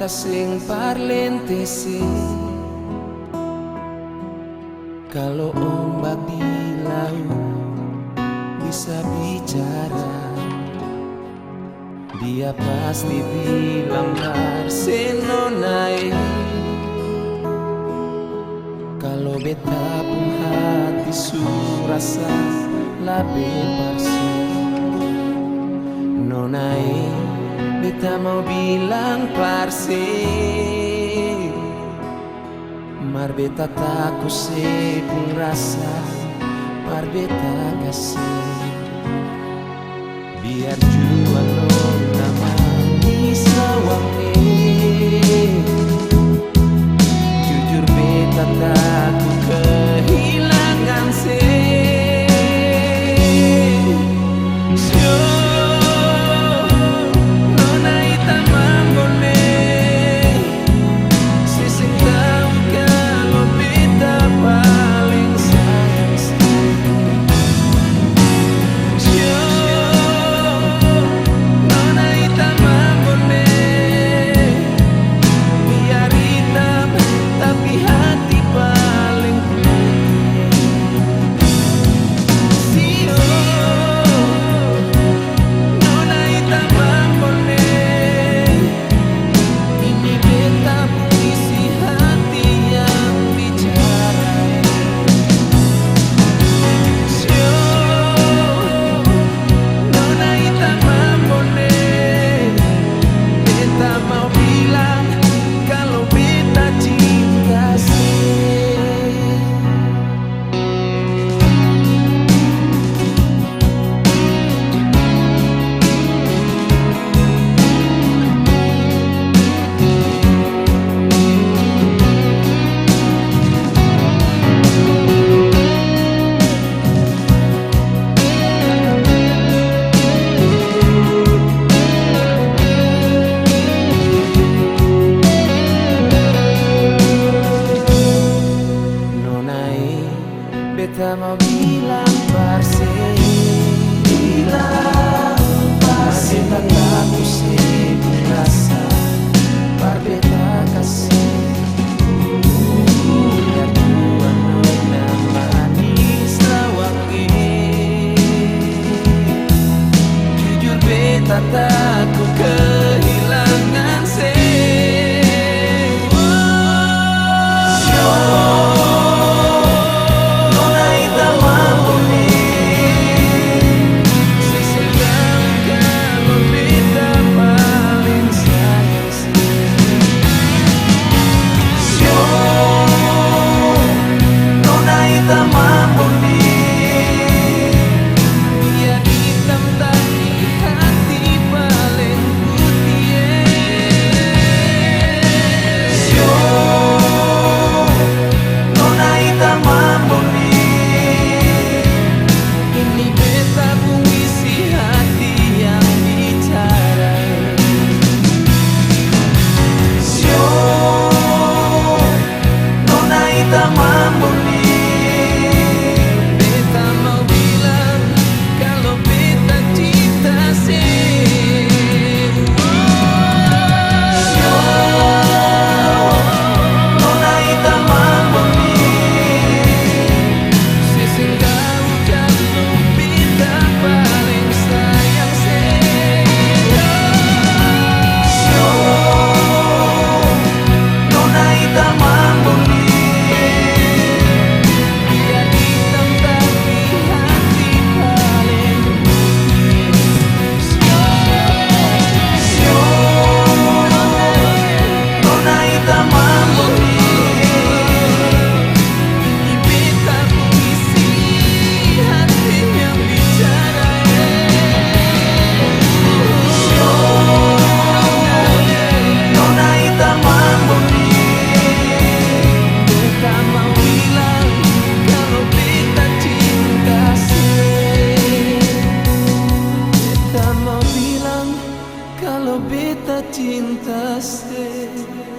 sing parlentesi. Kalau ombak di laut bisa bicara, dia pasti bilang Barcelona. Kalau beta pun hati surasa labe parsi nonai, beta mau bilang parsi, mar beta takut sepung rasa, mar beta kasih. Biar jua nona manis lawangi, jujur beta takut kehilangan beta mau bilang Barcelona, takut sepung rasa, par beta kasih. Biar jua nona manis lawangi, jujur beta takut kehilangan cinta se